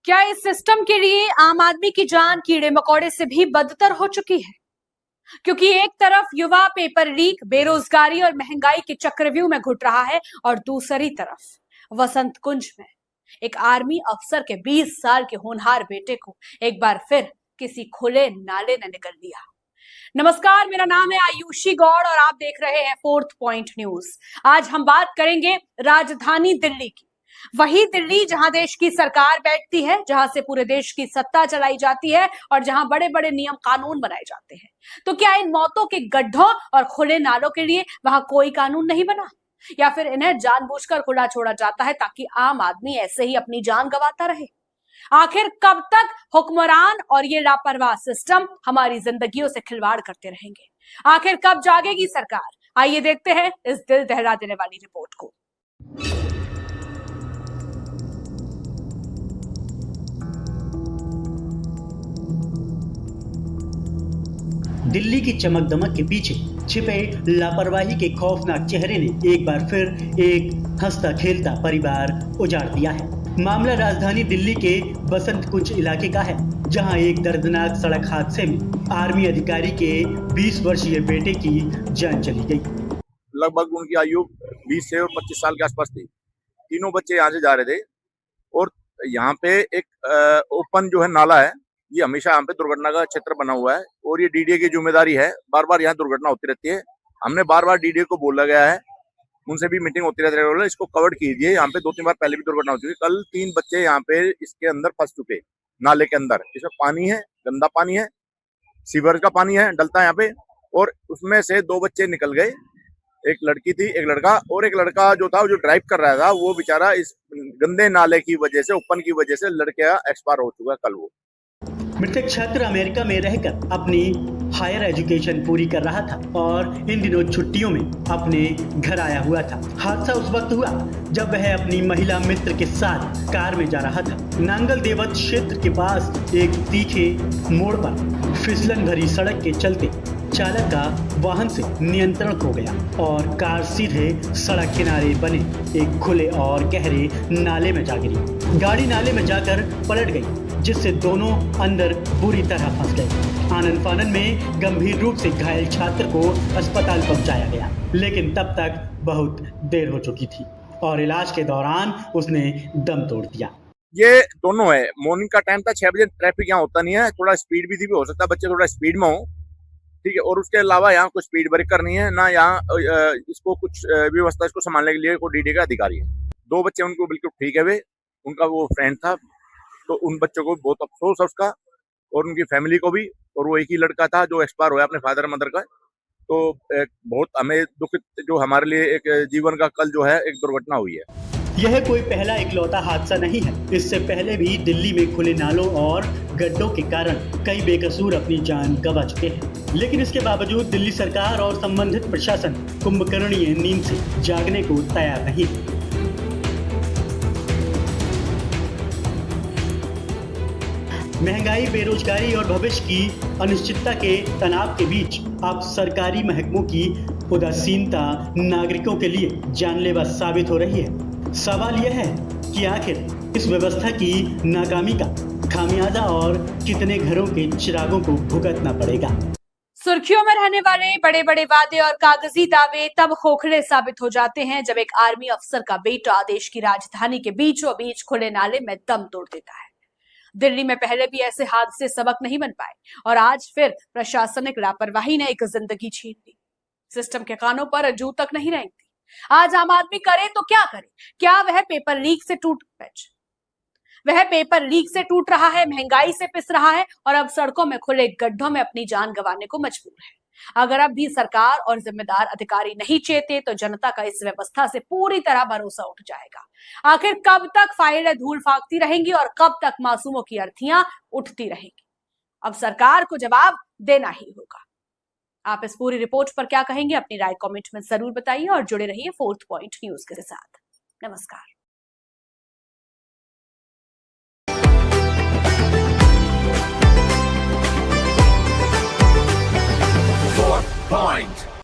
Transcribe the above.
क्या इस सिस्टम के लिए आम आदमी की जान कीड़े मकोड़े से भी बदतर हो चुकी है? क्योंकि एक तरफ युवा पेपर लीक, बेरोजगारी और महंगाई के चक्रव्यूह में घुट रहा है और दूसरी तरफ वसंत कुंज में एक आर्मी अफसर के 20 साल के होनहार बेटे को एक बार फिर किसी खुले नाले ने निगल लिया। नमस्कार, मेरा नाम है आयुषी गौड़ और आप देख रहे हैं फोर्थ पॉइंट न्यूज। आज हम बात करेंगे राजधानी दिल्ली की, वही दिल्ली जहां देश की सरकार बैठती है, जहां से पूरे देश की सत्ता चलाई जाती है और जहां बड़े बड़े नियम कानून बनाए जाते हैं। तो क्या इन मौतों के गड्ढों और खुले नालों के लिए वहां कोई कानून नहीं बना, या फिर इन्हें जानबूझकर खुला छोड़ा जाता है ताकि आम आदमी ऐसे ही अपनी जान गंवाता रहे? आखिर कब तक हुक्मरान और ये लापरवाह सिस्टम हमारी जिंदगियों से खिलवाड़ करते रहेंगे? आखिर कब जागेगी सरकार? आइए देखते हैं इस दिल दहला देने वाली रिपोर्ट को। दिल्ली की चमक दमक के पीछे छिपे लापरवाही के खौफनाक चेहरे ने एक बार फिर एक हंसता खेलता परिवार उजाड़ दिया है। मामला राजधानी दिल्ली के बसंत कुंज इलाके का है, जहां एक दर्दनाक सड़क हादसे में आर्मी अधिकारी के 20 वर्षीय बेटे की जान चली गई। लगभग उनकी आयु 20 से 25 साल के आसपास थी। तीनों बच्चे यहाँ से जा रहे थे और यहाँ पे एक ओपन जो है नाला है, ये हमेशा यहाँ पे दुर्घटना का क्षेत्र बना हुआ है और ये डीडीए की जिम्मेदारी है। बार बार यहाँ दुर्घटना होती रहती है। हमने बार बार डीडीए को बोला गया है, उनसे भी मीटिंग होती रहती है, इसको कवर कीजिए। यहाँ पे 2-3 बार पहले भी दुर्घटना हो चुकी है। कल 3 बच्चे यहाँ पे इसके अंदर फंस चुके, नाले के अंदर। इसमें पानी है, गंदा पानी है, सीवर का पानी है, डलता है यहाँ पे। और उसमें से 2 बच्चे निकल गए, एक लड़की थी, एक लड़का। और एक लड़का जो था, जो ड्राइव कर रहा था, वो बेचारा इस गंदे नाले की वजह से, ओपन की वजह से लड़के एक्सपायर हो चुका है कल। वो मृतक छात्र अमेरिका में रहकर अपनी हायर एजुकेशन पूरी कर रहा था और इन दिनों छुट्टियों में अपने घर आया हुआ था। हादसा उस वक्त हुआ जब वह अपनी महिला मित्र के साथ कार में जा रहा था। नांगल देवत क्षेत्र के पास एक तीखे मोड़ पर फिसलन भरी सड़क के चलते चालक का वाहन से नियंत्रण खो गया और कार सीधे सड़क किनारे बने एक खुले और गहरे नाले में जा गिरी। गाड़ी नाले में जाकर पलट गई, जिससे दोनों अंदर बुरी तरह फंस गए। आनन फानन में गंभीर रूप से घायल छात्र को अस्पताल पहुंचाया गया, लेकिन तब तक बहुत देर हो चुकी थी और इलाज के दौरान उसने दम तोड़ दिया। ये दोनों है। मॉर्निंग का टाइम था, 6 बजे ट्रैफिक यहाँ होता नहीं है, थोड़ा स्पीड भी थी, भी हो सकता है बच्चे थोड़ा स्पीड में हो, ठीक है। और उसके अलावा यहाँ कुछ स्पीड ब्रेकर नहीं है, ना यहाँ इसको कुछ व्यवस्था इसको संभालने के लिए कोई डीडी का अधिकारी है। 2 बच्चे उनको बिल्कुल ठीक है, वे उनका वो फ्रेंड था, तो उन बच्चों को बहुत अफसोस है उसका और उनकी फैमिली को भी। और वो एक ही लड़का था जो एक्सपायर हुआ अपने फादर मदर का। तो बहुत हमें दुखित, जो हमारे लिए एक जीवन का कल जो है एक दुर्घटना हुई है। यह कोई पहला इकलौता हादसा नहीं है। इससे पहले भी दिल्ली में खुले नालों और गड्ढों के कारण कई बेकसूर अपनी जान गंवा चुके हैं, लेकिन इसके बावजूद दिल्ली सरकार और संबंधित प्रशासन कुंभकर्णीय नींद से जागने को तैयार नहीं। महंगाई, बेरोजगारी और भविष्य की अनिश्चितता के तनाव के बीच अब सरकारी महकमों की उदासीनता नागरिकों के लिए जानलेवा साबित हो रही है। सवाल यह है कि आखिर इस व्यवस्था की नाकामी का खामियाजा और कितने घरों के चिरागों को भुगतना पड़ेगा। सुर्खियों में रहने वाले बड़े बड़े वादे और कागजी दावे तब खोखले साबित हो जाते हैं जब एक आर्मी अफसर का बेटा देश की राजधानी के बीचों बीच खुले नाले में दम तोड़ देता है। दिल्ली में पहले भी ऐसे हादसे सबक नहीं बन पाए और आज फिर प्रशासनिक लापरवाही ने एक जिंदगी छीन ली। सिस्टम के कानों पर जू तक नहीं रेंगती। आज आम आदमी करे तो क्या करे? क्या वह पेपर लीक से टूट रहा है, महंगाई से पिस रहा है और अब सड़कों में खुले गड्ढों में अपनी जान गंवाने को मजबूर है। अगर अब भी सरकार और जिम्मेदार अधिकारी नहीं चेते तो जनता का इस व्यवस्था से पूरी तरह भरोसा उठ जाएगा। आखिर कब तक फाइलें धूल फाकती रहेंगी और कब तक मासूमों की अर्थियां उठती रहेंगी? अब सरकार को जवाब देना ही होगा। आप इस पूरी रिपोर्ट पर क्या कहेंगे? अपनी राय कमेंट में जरूर बताइए और जुड़े रहिए फोर्थ पॉइंट न्यूज के साथ। नमस्कार। Fourth Point.